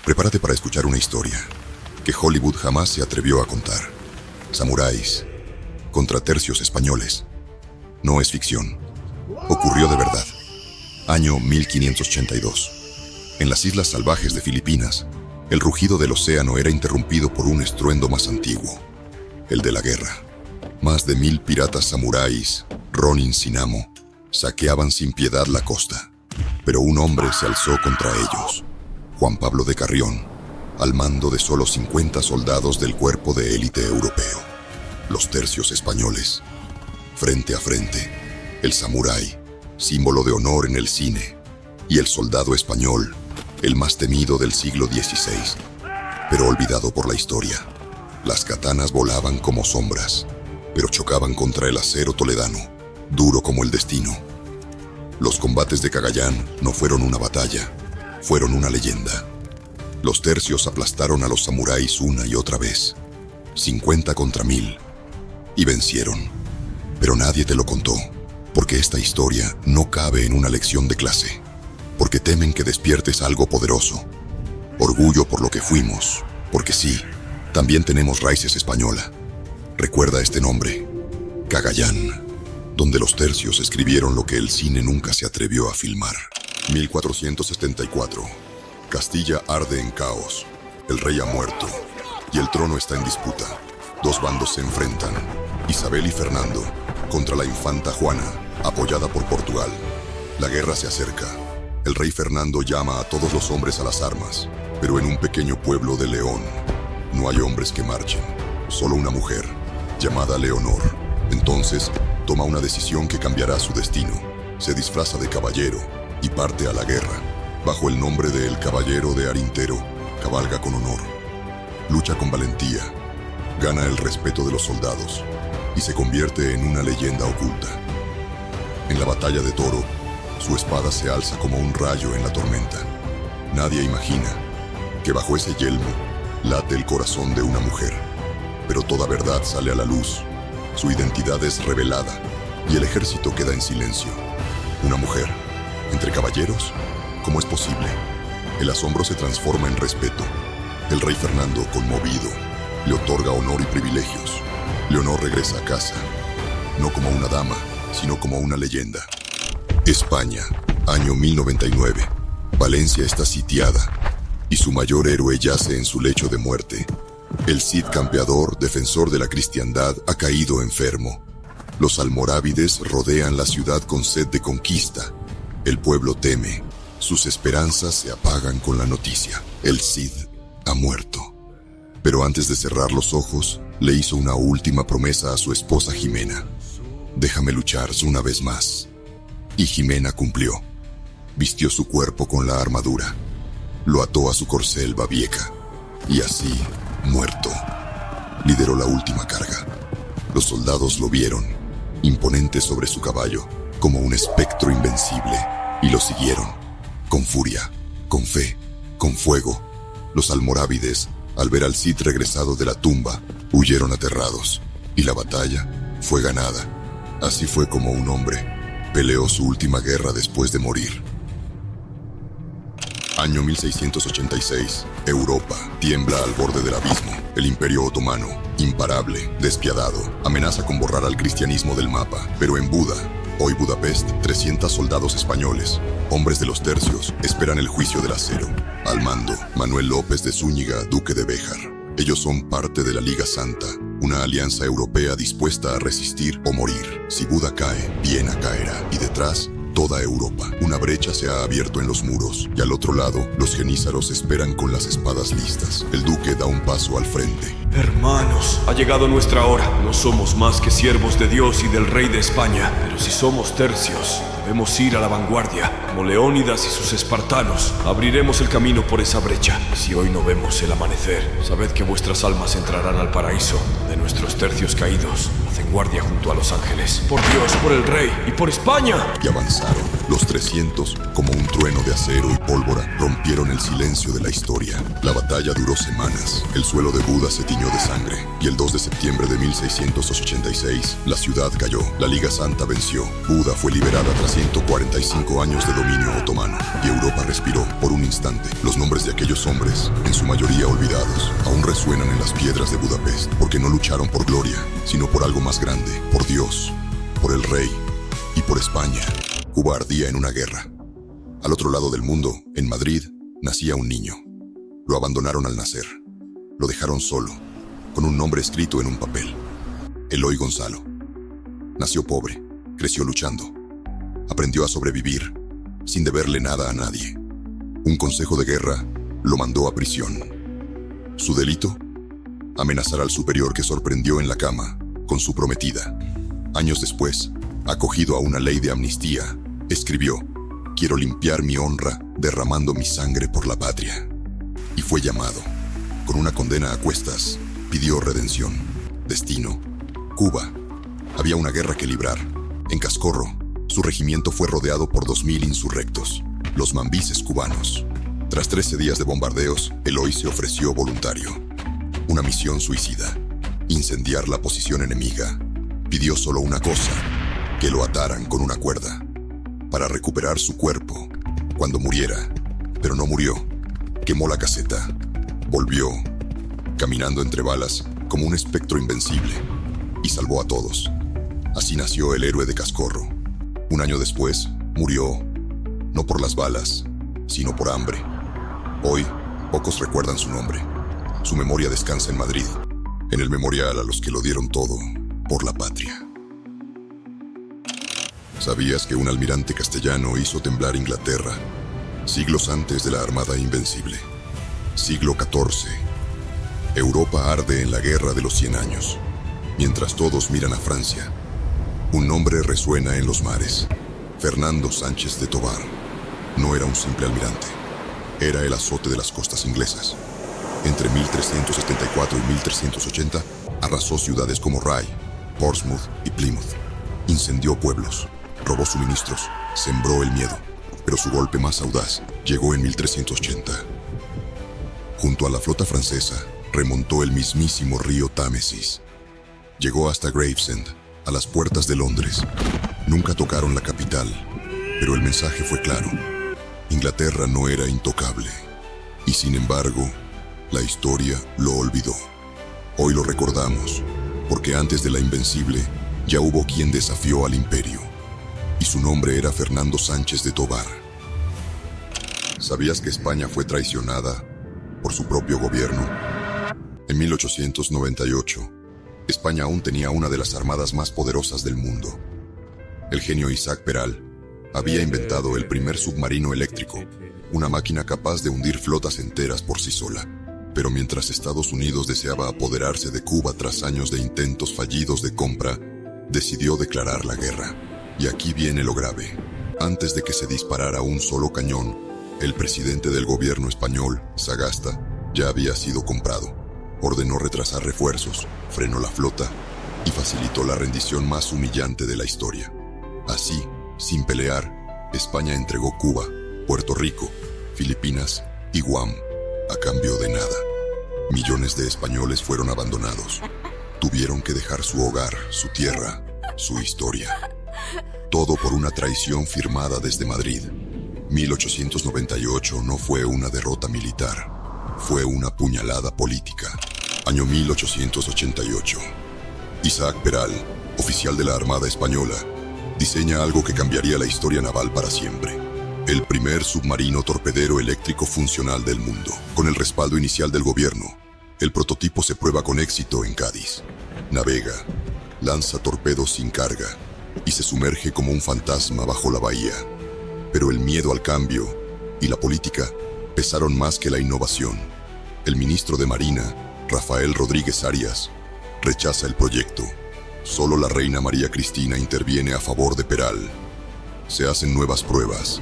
Prepárate para escuchar una historia que Hollywood jamás se atrevió a contar. Samuráis contra tercios españoles. No es ficción. Ocurrió de verdad. Año 1582. En las islas salvajes de Filipinas, el rugido del océano era interrumpido por un estruendo más antiguo, el de la guerra. Más de 1000 piratas samuráis, ronin sin amo, saqueaban sin piedad la costa. Pero un hombre se alzó contra ellos, Juan Pablo de Carrión, al mando de solo 50 soldados del cuerpo de élite europeo, los tercios españoles. Frente a frente, el samurái, símbolo de honor en el cine, y el soldado español, el más temido del siglo XVI, pero olvidado por la historia. Las katanas volaban como sombras, pero chocaban contra el acero toledano, duro como el destino. Los combates de Cagayán no fueron una batalla, fueron una leyenda. Los tercios aplastaron a los samuráis una y otra vez, 50 contra 1000, y vencieron. Pero nadie te lo contó, porque esta historia no cabe en una lección de clase, porque temen que despiertes algo poderoso. Orgullo por lo que fuimos, porque sí, también tenemos raíces española. Recuerda este nombre, Cagayán, donde los tercios escribieron lo que el cine nunca se atrevió a filmar. 1474. Castilla arde en caos. El rey ha muerto y el trono está en disputa. Dos bandos se enfrentan, Isabel y Fernando, contra la infanta Juana, apoyada por Portugal. La guerra se acerca. El rey Fernando llama a todos los hombres a las armas, pero en un pequeño pueblo de León no hay hombres que marchen, solo una mujer, llamada Leonor. Entonces, toma una decisión que cambiará su destino. Se disfraza de caballero y parte a la guerra. Bajo el nombre de El Caballero de Arintero, cabalga con honor. Lucha con valentía, gana el respeto de los soldados y se convierte en una leyenda oculta. En la batalla de Toro, su espada se alza como un rayo en la tormenta. Nadie imagina que bajo ese yelmo late el corazón de una mujer. Pero toda verdad sale a la luz. Su identidad es revelada y el ejército queda en silencio. Una mujer, entre caballeros, ¿cómo es posible? El asombro se transforma en respeto. El rey Fernando, conmovido, le otorga honor y privilegios. Leonor regresa a casa, no como una dama, sino como una leyenda. España, año 1099. Valencia está sitiada y su mayor héroe yace en su lecho de muerte. El Cid campeador, defensor de la cristiandad, ha caído enfermo. Los almorávides rodean la ciudad con sed de conquista. El pueblo teme. Sus esperanzas se apagan con la noticia. El Cid ha muerto. Pero antes de cerrar los ojos, le hizo una última promesa a su esposa Jimena. Déjame luchar una vez más. Y Jimena cumplió. Vistió su cuerpo con la armadura. Lo ató a su corcel Babieca. Y así, muerto, lideró la última carga. Los soldados lo vieron, imponente sobre su caballo, como un espectro invencible, y lo siguieron, con furia, con fe, con fuego. Los almorávides, al ver al Cid regresado de la tumba, huyeron aterrados, y la batalla fue ganada. Así fue como un hombre peleó su última guerra después de morir. Año 1686. Europa tiembla al borde del abismo. El Imperio Otomano, imparable, despiadado, amenaza con borrar al cristianismo del mapa. Pero en Buda, hoy Budapest, 300 soldados españoles, hombres de los tercios, esperan el juicio del acero. Al mando, Manuel López de Zúñiga, duque de Béjar. Ellos son parte de la Liga Santa, una alianza europea dispuesta a resistir o morir. Si Buda cae, Viena caerá, y detrás, toda Europa. Una brecha se ha abierto en los muros, y al otro lado, los genízaros esperan con las espadas listas. El duque da un paso al frente. Hermanos, ha llegado nuestra hora. No somos más que siervos de Dios y del rey de España, pero si somos tercios, debemos ir a la vanguardia. Como Leónidas y sus espartanos, abriremos el camino por esa brecha. Si hoy no vemos el amanecer, sabed que vuestras almas entrarán al paraíso, donde nuestros tercios caídos hacen guardia junto a los ángeles. Por Dios, por el rey y por España. Y avanzaron. Los 300, como un trueno de acero y pólvora, rompieron el silencio de la historia. La batalla duró semanas. El suelo de Buda se tiñó de sangre. Y el 2 de septiembre de 1686, la ciudad cayó. La Liga Santa venció. Buda fue liberada tras 145 años de dominio otomano. Y Europa respiró por un instante. Los nombres de aquellos hombres, en su mayoría olvidados, aún resuenan en las piedras de Budapest, porque no lucharon por gloria, sino por algo más grande, por Dios, por el rey y por España. Cuba ardía en una guerra. Al otro lado del mundo, en Madrid, nacía un niño. Lo abandonaron al nacer. Lo dejaron solo, con un nombre escrito en un papel. Eloy Gonzalo. Nació pobre, creció luchando. Aprendió a sobrevivir, sin deberle nada a nadie. Un consejo de guerra lo mandó a prisión. ¿Su delito? Amenazar al superior que sorprendió en la cama con su prometida. Años después, acogido a una ley de amnistía, escribió: «Quiero limpiar mi honra derramando mi sangre por la patria». Y fue llamado. Con una condena a cuestas, pidió redención. Destino: Cuba. Había una guerra que librar. En Cascorro, su regimiento fue rodeado por 2000 insurrectos, los mambises cubanos. Tras 13 días de bombardeos, Eloy se ofreció voluntario. Una misión suicida: incendiar la posición enemiga. Pidió solo una cosa: que lo ataran con una cuerda, para recuperar su cuerpo cuando muriera. Pero no murió. Quemó la caseta. Volvió, caminando entre balas como un espectro invencible, y salvó a todos. Así nació el héroe de Cascorro. Un año después, murió, no por las balas, sino por hambre. Hoy, pocos recuerdan su nombre. Su memoria descansa en Madrid, en el memorial a los que lo dieron todo por la patria. ¿Sabías que un almirante castellano hizo temblar Inglaterra siglos antes de la Armada Invencible? Siglo XIV. Europa arde en la Guerra de los 100 años, mientras todos miran a Francia. Un nombre resuena en los mares: Fernando Sánchez de Tobar. No era un simple almirante, era el azote de las costas inglesas. Entre 1374 y 1380, arrasó ciudades como Rye, Portsmouth y Plymouth. Incendió pueblos, robó suministros, sembró el miedo. Pero su golpe más audaz llegó en 1380. Junto a la flota francesa, remontó el mismísimo río Támesis. Llegó hasta Gravesend, a las puertas de Londres. Nunca tocaron la capital, pero el mensaje fue claro: Inglaterra no era intocable. Y sin embargo, la historia lo olvidó. Hoy lo recordamos, porque antes de la Invencible, ya hubo quien desafió al imperio. Y su nombre era Fernando Sánchez de Tobar. ¿Sabías que España fue traicionada por su propio gobierno? En 1898, España aún tenía una de las armadas más poderosas del mundo. El genio Isaac Peral había inventado el primer submarino eléctrico, una máquina capaz de hundir flotas enteras por sí sola. Pero mientras Estados Unidos deseaba apoderarse de Cuba tras años de intentos fallidos de compra, decidió declarar la guerra. Y aquí viene lo grave. Antes de que se disparara un solo cañón, el presidente del gobierno español, Sagasta, ya había sido comprado. Ordenó retrasar refuerzos, frenó la flota y facilitó la rendición más humillante de la historia. Así, sin pelear, España entregó Cuba, Puerto Rico, Filipinas y Guam a cambio de nada. Millones de españoles fueron abandonados. Tuvieron que dejar su hogar, su tierra, su historia. Todo por una traición firmada desde Madrid. 1898 no fue una derrota militar, fue una puñalada política. Año 1888. Isaac Peral, oficial de la Armada Española, diseña algo que cambiaría la historia naval para siempre. El primer submarino torpedero eléctrico funcional del mundo. Con el respaldo inicial del gobierno, el prototipo se prueba con éxito en Cádiz. Navega, lanza torpedos sin carga y se sumerge como un fantasma bajo la bahía. Pero el miedo al cambio y la política pesaron más que la innovación. El ministro de Marina, Rafael Rodríguez Arias, rechaza el proyecto. Solo la reina María Cristina interviene a favor de Peral. Se hacen nuevas pruebas,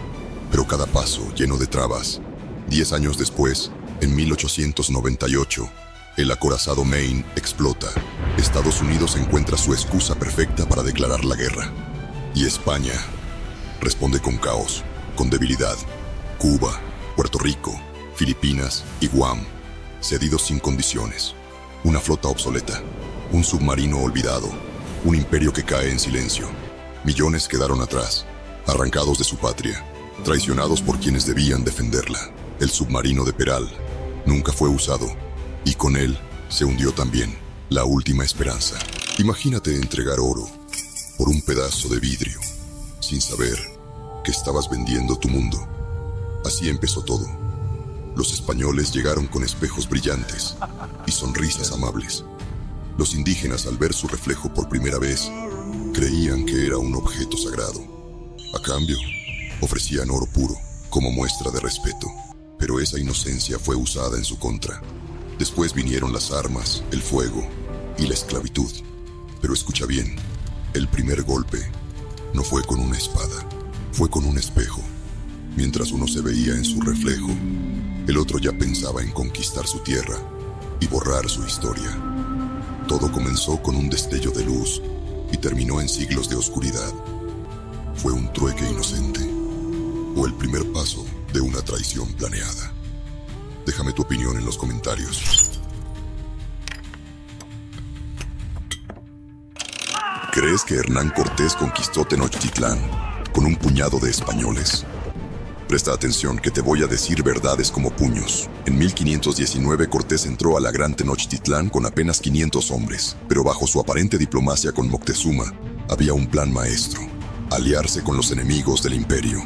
pero cada paso lleno de trabas. 10 años después, en 1898, el acorazado Maine explota. Estados Unidos encuentra su excusa perfecta para declarar la guerra. Y España responde con caos, con debilidad. Cuba, Puerto Rico, Filipinas y Guam, cedidos sin condiciones. Una flota obsoleta, un submarino olvidado, un imperio que cae en silencio. Millones quedaron atrás, arrancados de su patria, traicionados por quienes debían defenderla. El submarino de Peral nunca fue usado, y con él se hundió también la última esperanza. Imagínate entregar oro por un pedazo de vidrio, sin saber que estabas vendiendo tu mundo. Así empezó todo. Los españoles llegaron con espejos brillantes y sonrisas amables. Los indígenas, al ver su reflejo por primera vez, creían que era un objeto sagrado. A cambio, ofrecían oro puro como muestra de respeto. Pero esa inocencia fue usada en su contra. Después vinieron las armas, el fuego y la esclavitud. Pero escucha bien, el primer golpe no fue con una espada, fue con un espejo. Mientras uno se veía en su reflejo, el otro ya pensaba en conquistar su tierra y borrar su historia. Todo comenzó con un destello de luz y terminó en siglos de oscuridad. ¿Fue un trueque inocente o el primer paso de una traición planeada? Déjame tu opinión en los comentarios. ¿Crees que Hernán Cortés conquistó Tenochtitlán con un puñado de españoles? Presta atención que te voy a decir verdades como puños. En 1519 Cortés entró a la gran Tenochtitlán con apenas 500 hombres, pero bajo su aparente diplomacia con Moctezuma, había un plan maestro: aliarse con los enemigos del imperio.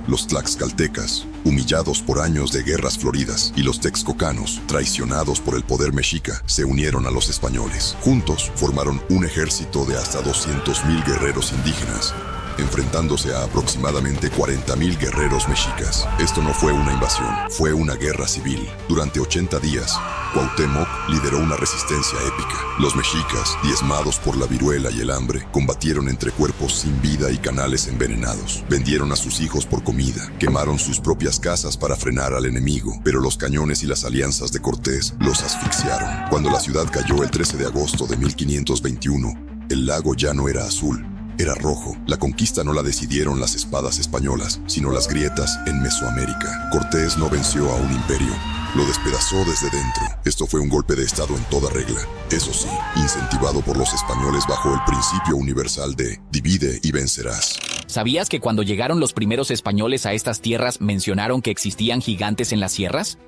Los tlaxcaltecas, humillados por años de guerras floridas, y los texcocanos, traicionados por el poder mexica, se unieron a los españoles. Juntos formaron un ejército de hasta 200,000 guerreros indígenas, enfrentándose a aproximadamente 40,000 guerreros mexicas. Esto no fue una invasión, fue una guerra civil. Durante 80 días, Cuauhtémoc lideró una resistencia épica. Los mexicas, diezmados por la viruela y el hambre, combatieron entre cuerpos sin vida y canales envenenados. Vendieron a sus hijos por comida, quemaron sus propias casas para frenar al enemigo, pero los cañones y las alianzas de Cortés los asfixiaron. Cuando la ciudad cayó el 13 de agosto de 1521, el lago ya no era azul, era rojo. La conquista no la decidieron las espadas españolas, sino las grietas en Mesoamérica. Cortés no venció a un imperio, lo despedazó desde dentro. Esto fue un golpe de estado en toda regla. Eso sí, incentivado por los españoles bajo el principio universal de divide y vencerás. ¿Sabías que cuando llegaron los primeros españoles a estas tierras mencionaron que existían gigantes en las sierras?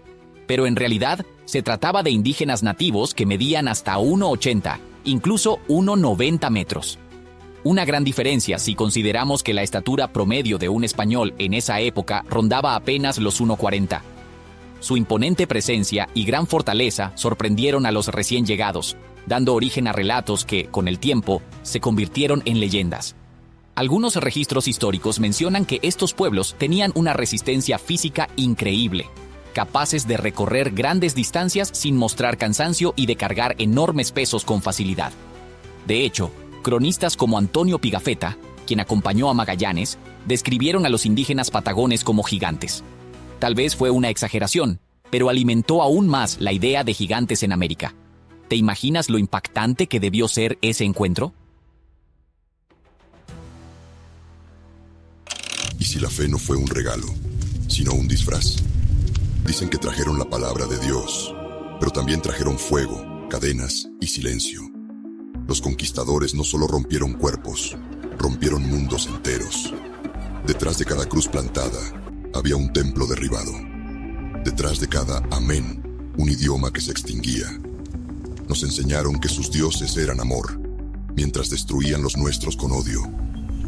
Pero en realidad se trataba de indígenas nativos que medían hasta 1,80, incluso 1,90 metros. Una gran diferencia si consideramos que la estatura promedio de un español en esa época rondaba apenas los 1,40. Su imponente presencia y gran fortaleza sorprendieron a los recién llegados, dando origen a relatos que, con el tiempo, se convirtieron en leyendas. Algunos registros históricos mencionan que estos pueblos tenían una resistencia física increíble, capaces de recorrer grandes distancias sin mostrar cansancio y de cargar enormes pesos con facilidad. De hecho, cronistas como Antonio Pigafetta, quien acompañó a Magallanes, describieron a los indígenas patagones como gigantes. Tal vez fue una exageración, pero alimentó aún más la idea de gigantes en América. ¿Te imaginas lo impactante que debió ser ese encuentro? ¿Y si la fe no fue un regalo, sino un disfraz? Dicen que trajeron la palabra de Dios, pero también trajeron fuego, cadenas y silencio. Los conquistadores no solo rompieron cuerpos, rompieron mundos enteros. Detrás de cada cruz plantada había un templo derribado. Detrás de cada amén, un idioma que se extinguía. Nos enseñaron que sus dioses eran amor, mientras destruían los nuestros con odio,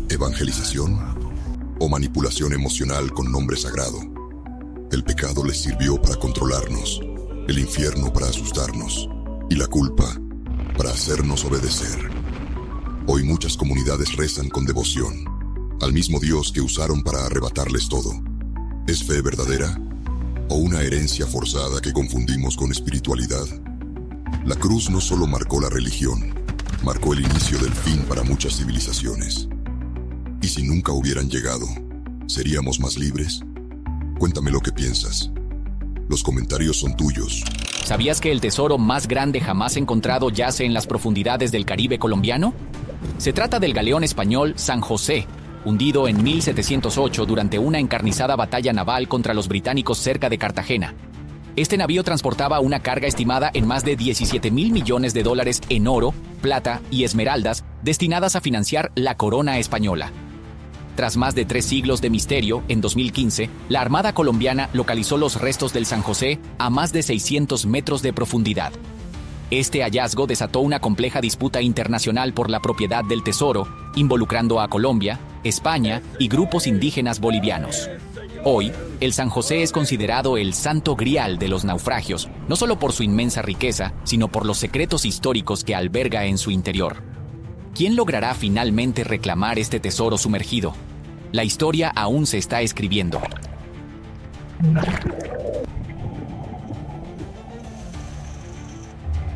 evangelización o manipulación emocional con nombre sagrado. El pecado les sirvió para controlarnos, el infierno para asustarnos y la culpa para hacernos obedecer. Hoy muchas comunidades rezan con devoción al mismo Dios que usaron para arrebatarles todo. ¿Es fe verdadera o una herencia forzada que confundimos con espiritualidad? La cruz no solo marcó la religión, marcó el inicio del fin para muchas civilizaciones. ¿Y si nunca hubieran llegado, seríamos más libres? Cuéntame lo que piensas. Los comentarios son tuyos. ¿Sabías que el tesoro más grande jamás encontrado yace en las profundidades del Caribe colombiano? Se trata del galeón español San José, hundido en 1708 durante una encarnizada batalla naval contra los británicos cerca de Cartagena. Este navío transportaba una carga estimada en más de 17.000 millones de dólares en oro, plata y esmeraldas destinadas a financiar la corona española. Tras más de 3 siglos de misterio, en 2015, la Armada colombiana localizó los restos del San José a más de 600 metros de profundidad. Este hallazgo desató una compleja disputa internacional por la propiedad del tesoro, involucrando a Colombia, España y grupos indígenas bolivianos. Hoy, el San José es considerado el santo grial de los naufragios, no solo por su inmensa riqueza, sino por los secretos históricos que alberga en su interior. ¿Quién logrará finalmente reclamar este tesoro sumergido? La historia aún se está escribiendo.